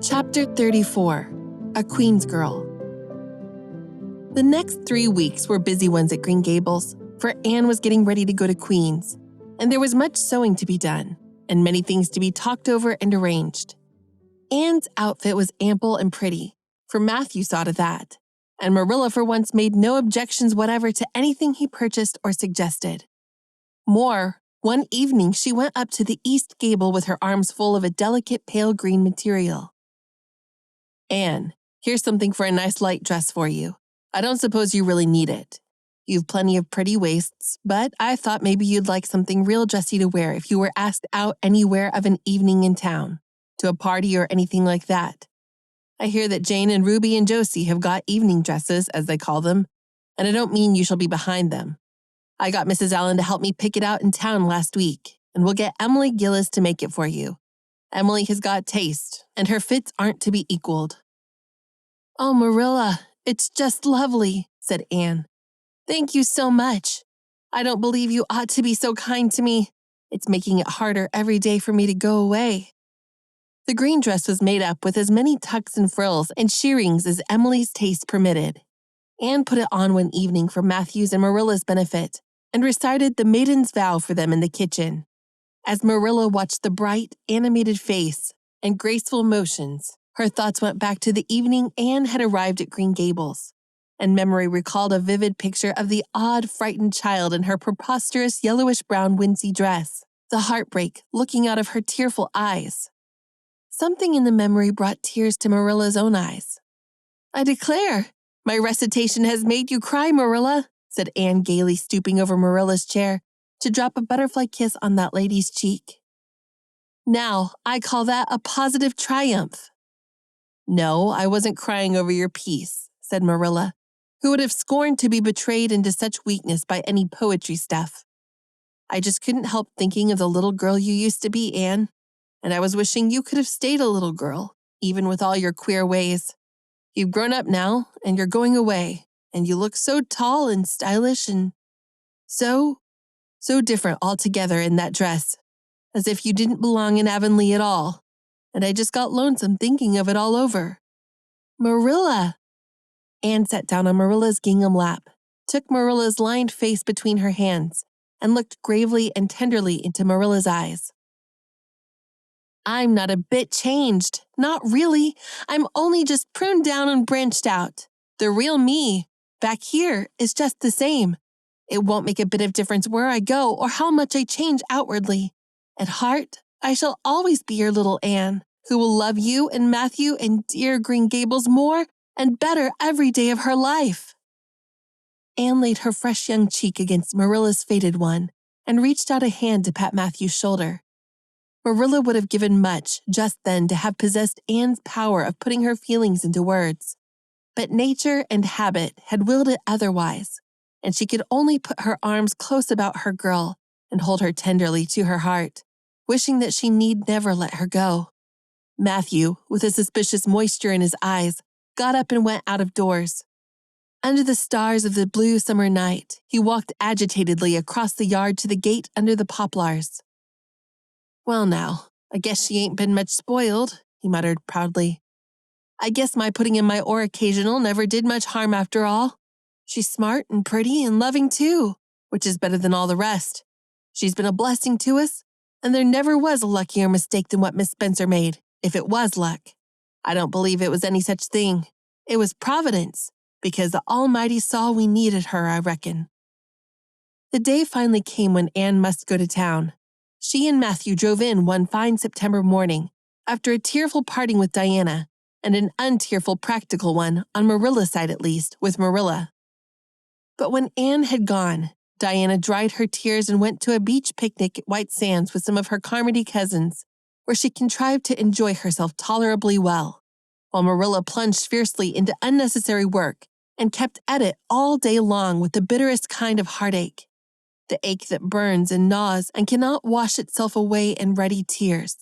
Chapter 34, A Queen's Girl. The next 3 weeks were busy ones at Green Gables, for Anne was getting ready to go to Queen's, and there was much sewing to be done, and many things to be talked over and arranged. Anne's outfit was ample and pretty, for Matthew saw to that, and Marilla for once made no objections whatever to anything he purchased or suggested. More, one evening she went up to the east gable with her arms full of a delicate pale green material. "Anne, here's something for a nice light dress for you. I don't suppose you really need it. You've plenty of pretty waists, but I thought maybe you'd like something real dressy to wear if you were asked out anywhere of an evening in town, to a party or anything like that. I hear that Jane and Ruby and Josie have got evening dresses, as they call them, and I don't mean you shall be behind them. I got Mrs. Allen to help me pick it out in town last week, and we'll get Emily Gillis to make it for you. Emily has got taste, and her fits aren't to be equaled." "Oh, Marilla, it's just lovely," said Anne. "Thank you so much. I don't believe you ought to be so kind to me. It's making it harder every day for me to go away." The green dress was made up with as many tucks and frills and shearings as Emily's taste permitted. Anne put it on one evening for Matthew's and Marilla's benefit, and recited the maiden's vow for them in the kitchen. As Marilla watched the bright, animated face and graceful motions, her thoughts went back to the evening Anne had arrived at Green Gables, and memory recalled a vivid picture of the odd, frightened child in her preposterous yellowish-brown wincey dress, the heartbreak looking out of her tearful eyes. Something in the memory brought tears to Marilla's own eyes. "I declare, my recitation has made you cry, Marilla," said Anne gaily, stooping over Marilla's chair to drop a butterfly kiss on that lady's cheek. "Now, I call that a positive triumph." "No, I wasn't crying over your piece," said Marilla, who would have scorned to be betrayed into such weakness by any poetry stuff. "I just couldn't help thinking of the little girl you used to be, Anne, and I was wishing you could have stayed a little girl, even with all your queer ways. You've grown up now, and you're going away, and you look so tall and stylish and so different altogether in that dress, as if you didn't belong in Avonlea at all, and I just got lonesome thinking of it all over." "Marilla!" Anne sat down on Marilla's gingham lap, took Marilla's lined face between her hands, and looked gravely and tenderly into Marilla's eyes. "I'm not a bit changed. Not really. I'm only just pruned down and branched out. The real me, back here, is just the same. It won't make a bit of difference where I go or how much I change outwardly. At heart, I shall always be your little Anne, who will love you and Matthew and dear Green Gables more and better every day of her life." Anne laid her fresh young cheek against Marilla's faded one and reached out a hand to pat Matthew's shoulder. Marilla would have given much just then to have possessed Anne's power of putting her feelings into words, but nature and habit had willed it otherwise, and she could only put her arms close about her girl and hold her tenderly to her heart, wishing that she need never let her go. Matthew, with a suspicious moisture in his eyes, got up and went out of doors. Under the stars of the blue summer night, he walked agitatedly across the yard to the gate under the poplars. "Well now, I guess she ain't been much spoiled," he muttered proudly. "I guess my putting in my oar occasional never did much harm after all. She's smart and pretty and loving too, which is better than all the rest. She's been a blessing to us, and there never was a luckier mistake than what Miss Spencer made, if it was luck. I don't believe it was any such thing. It was Providence, because the Almighty saw we needed her, I reckon." The day finally came when Anne must go to town. She and Matthew drove in one fine September morning, after a tearful parting with Diana, and an untearful practical one, on Marilla's side at least, with Marilla. But when Anne had gone, Diana dried her tears and went to a beach picnic at White Sands with some of her Carmody cousins, where she contrived to enjoy herself tolerably well, while Marilla plunged fiercely into unnecessary work and kept at it all day long with the bitterest kind of heartache, the ache that burns and gnaws and cannot wash itself away in ready tears.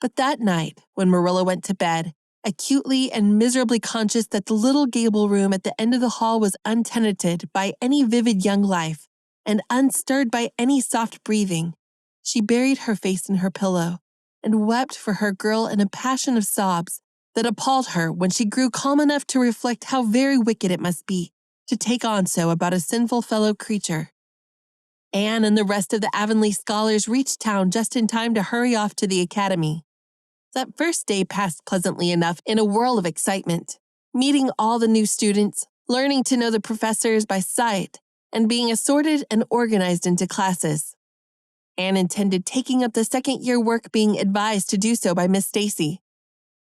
But that night, when Marilla went to bed, acutely and miserably conscious that the little gable room at the end of the hall was untenanted by any vivid young life and unstirred by any soft breathing, she buried her face in her pillow and wept for her girl in a passion of sobs that appalled her when she grew calm enough to reflect how very wicked it must be to take on so about a sinful fellow creature. Anne and the rest of the Avonlea scholars reached town just in time to hurry off to the academy. That first day passed pleasantly enough in a whirl of excitement, meeting all the new students, learning to know the professors by sight, and being assorted and organized into classes. Anne intended taking up the second-year work being advised to do so by Miss Stacy.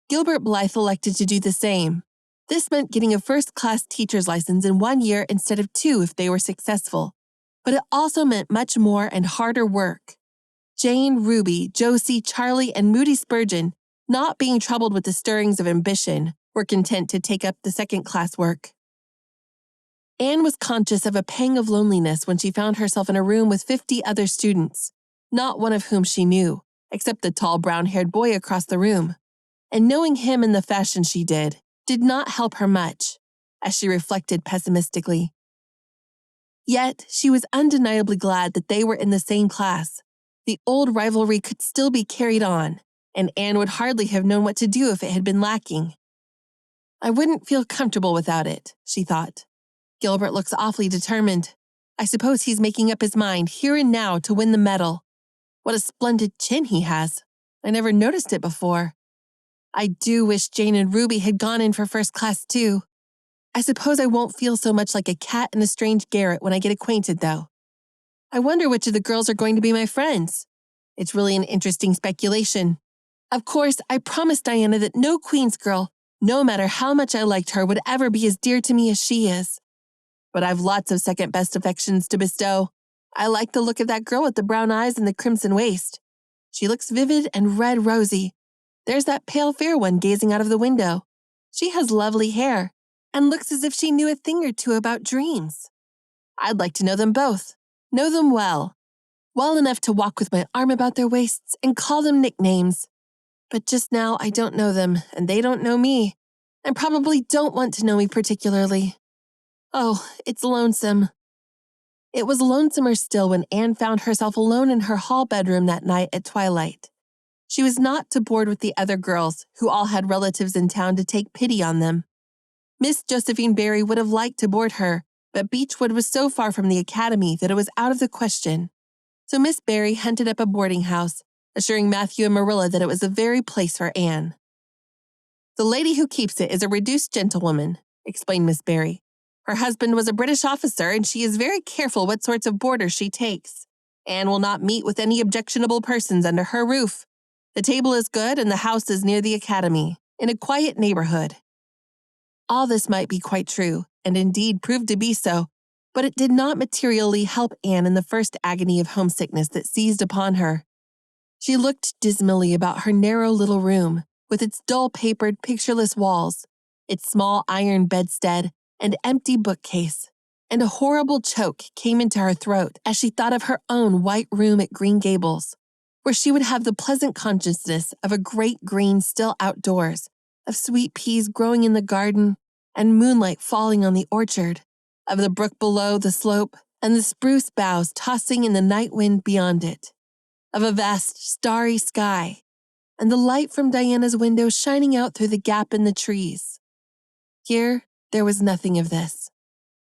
Gilbert Blythe elected to do the same. This meant getting a first-class teacher's license in 1 year instead of 2 if they were successful. But it also meant much more and harder work. Jane, Ruby, Josie, Charlie, and Moody Spurgeon, not being troubled with the stirrings of ambition, were content to take up the second-class work. Anne was conscious of a pang of loneliness when she found herself in a room with 50 other students, not one of whom she knew, except the tall brown-haired boy across the room. And knowing him in the fashion she did not help her much, as she reflected pessimistically. Yet, she was undeniably glad that they were in the same class. The old rivalry could still be carried on, and Anne would hardly have known what to do if it had been lacking. I wouldn't feel comfortable without it, she thought. Gilbert looks awfully determined. I suppose he's making up his mind here and now to win the medal. What a splendid chin he has. I never noticed it before. I do wish Jane and Ruby had gone in for first class too. I suppose I won't feel so much like a cat in a strange garret when I get acquainted, though. I wonder which of the girls are going to be my friends. It's really an interesting speculation. Of course, I promised Diana that no Queen's girl, no matter how much I liked her, would ever be as dear to me as she is. But I've lots of second-best affections to bestow. I like the look of that girl with the brown eyes and the crimson waist. She looks vivid and red-rosy. There's that pale fair one gazing out of the window. She has lovely hair and looks as if she knew a thing or two about dreams. I'd like to know them both, know them well enough to walk with my arm about their waists and call them nicknames. But just now I don't know them, and they don't know me, and probably don't want to know me particularly. Oh, it's lonesome. It was lonesomer still when Anne found herself alone in her hall bedroom that night at twilight. She was not to board with the other girls, who all had relatives in town to take pity on them. Miss Josephine Barry would have liked to board her, but Beechwood was so far from the academy that it was out of the question. So Miss Barry hunted up a boarding house, assuring Matthew and Marilla that it was the very place for Anne. The lady who keeps it is a reduced gentlewoman, explained Miss Barry. Her husband was a British officer, and she is very careful what sorts of boarders she takes. Anne will not meet with any objectionable persons under her roof. The table is good, and the house is near the academy, in a quiet neighborhood. All this might be quite true, and indeed proved to be so, but it did not materially help Anne in the first agony of homesickness that seized upon her. She looked dismally about her narrow little room, with its dull-papered, pictureless walls, its small iron bedstead, and empty bookcase, and a horrible choke came into her throat as she thought of her own white room at Green Gables, where she would have the pleasant consciousness of a great green still outdoors, of sweet peas growing in the garden, and moonlight falling on the orchard, of the brook below the slope, and the spruce boughs tossing in the night wind beyond it, of a vast starry sky, and the light from Diana's window shining out through the gap in the trees. Here, there was nothing of this.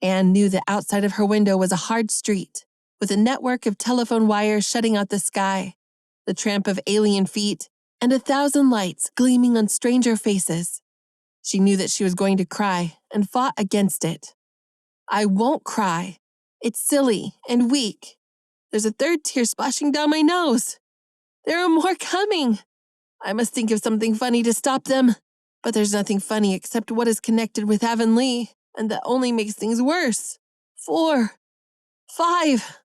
Anne knew that outside of her window was a hard street, with a network of telephone wires shutting out the sky, the tramp of alien feet, and 1,000 lights gleaming on stranger faces. She knew that she was going to cry, and fought against it. I won't cry. It's silly and weak. There's a third tear splashing down my nose. There are more coming. I must think of something funny to stop them. But there's nothing funny except what is connected with Avonlea, and that only makes things worse. 4, 5.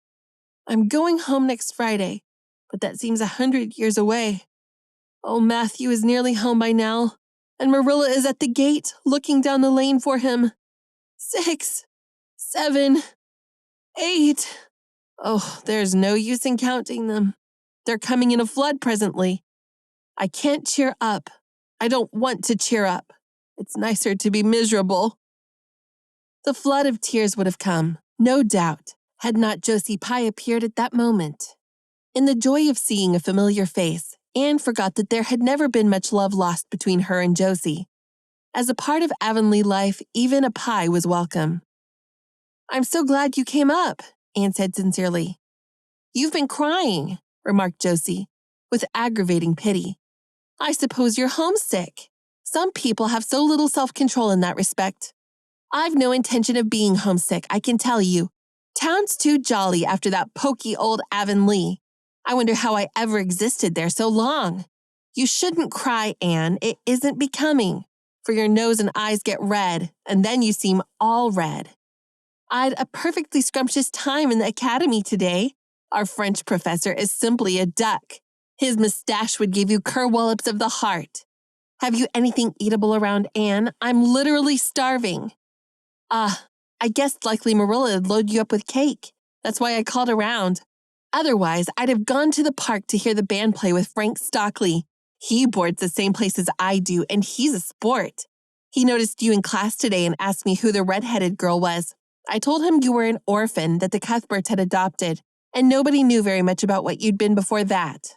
I'm going home next Friday, but that seems 100 years away. Oh, Matthew is nearly home by now, and Marilla is at the gate, looking down the lane for him. 6, 7, 8. Oh, there's no use in counting them. They're coming in a flood presently. I can't cheer up. I don't want to cheer up. It's nicer to be miserable. The flood of tears would have come, no doubt, had not Josie Pye appeared at that moment. In the joy of seeing a familiar face, Anne forgot that there had never been much love lost between her and Josie. As a part of Avonlea life, even a pie was welcome. "I'm so glad you came up," Anne said sincerely. "You've been crying," remarked Josie, with aggravating pity. "I suppose you're homesick. Some people have so little self-control in that respect. I've no intention of being homesick, I can tell you. Town's too jolly after that poky old Avonlea. I wonder how I ever existed there so long. You shouldn't cry, Anne. It isn't becoming, for your nose and eyes get red, and then you seem all red. I'd a perfectly scrumptious time in the academy today. Our French professor is simply a duck. His mustache would give you curwallops of the heart. Have you anything eatable around, Anne? I'm literally starving." I guessed likely Marilla would load you up with cake. That's why I called around. Otherwise, I'd have gone to the park to hear the band play with Frank Stockley. He boards the same place as I do, and he's a sport. He noticed you in class today and asked me who the red-headed girl was. I told him you were an orphan that the Cuthberts had adopted, and nobody knew very much about what you'd been before that.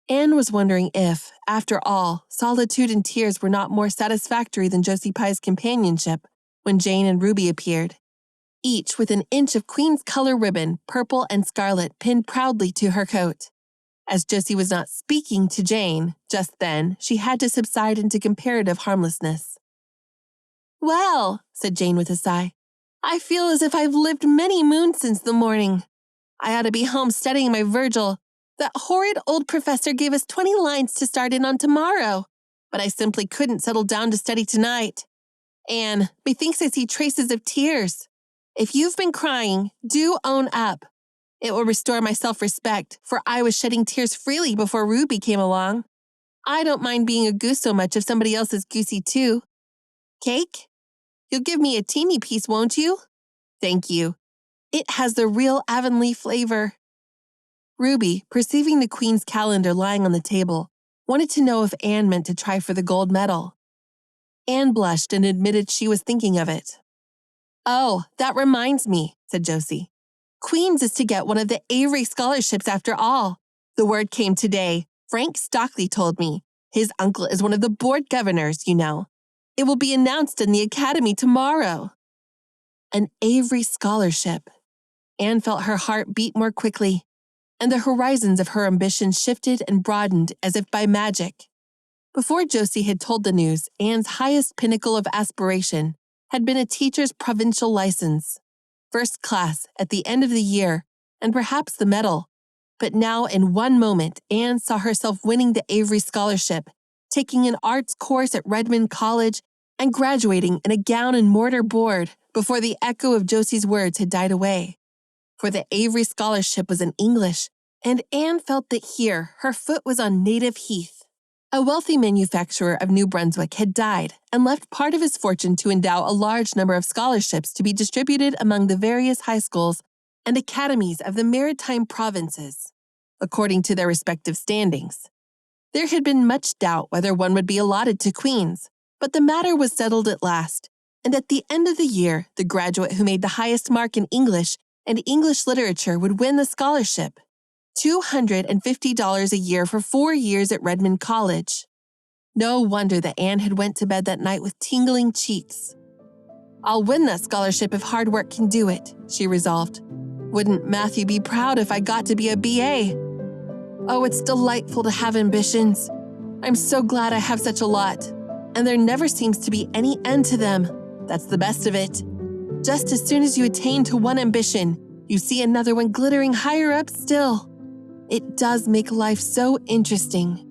Anne was wondering if, after all, solitude and tears were not more satisfactory than Josie Pye's companionship when Jane and Ruby appeared, each with an inch of Queen's color ribbon, purple and scarlet, pinned proudly to her coat. As Josie was not speaking to Jane just then, she had to subside into comparative harmlessness. "Well," said Jane with a sigh, "I feel as if I've lived many moons since the morning. I ought to be home studying my Virgil. That horrid old professor gave us 20 lines to start in on tomorrow, but I simply couldn't settle down to study tonight. Anne, methinks I see traces of tears. If you've been crying, do own up. It will restore my self-respect, for I was shedding tears freely before Ruby came along. I don't mind being a goose so much if somebody else is goosey too. Cake? You'll give me a teeny piece, won't you? Thank you. It has the real Avonlea flavor." Ruby, perceiving the Queen's calendar lying on the table, wanted to know if Anne meant to try for the gold medal. Anne blushed and admitted she was thinking of it. "Oh, that reminds me," said Josie. "Queen's is to get one of the Avery scholarships after all. The word came today. Frank Stockley told me. His uncle is one of the board governors, you know. It will be announced in the academy tomorrow." An Avery scholarship. Anne felt her heart beat more quickly, and the horizons of her ambition shifted and broadened as if by magic. Before Josie had told the news, Anne's highest pinnacle of aspiration had been a teacher's provincial license, first class at the end of the year, and perhaps the medal. But now, in one moment, Anne saw herself winning the Avery scholarship, taking an arts course at Redmond College, and graduating in a gown and mortar board before the echo of Josie's words had died away. For the Avery scholarship was in English, and Anne felt that here her foot was on native heath. A wealthy manufacturer of New Brunswick had died and left part of his fortune to endow a large number of scholarships to be distributed among the various high schools and academies of the maritime provinces, according to their respective standings. There had been much doubt whether one would be allotted to Queen's, but the matter was settled at last, and at the end of the year, the graduate who made the highest mark in English and English literature would win the scholarship. $250 a year for 4 years at Redmond College. No wonder that Anne had went to bed that night with tingling cheeks. "I'll win that scholarship if hard work can do it," she resolved. "Wouldn't Matthew be proud if I got to be a BA? Oh, it's delightful to have ambitions. I'm so glad I have such a lot, and there never seems to be any end to them. That's the best of it. Just as soon as you attain to one ambition, you see another one glittering higher up still. It does make life so interesting."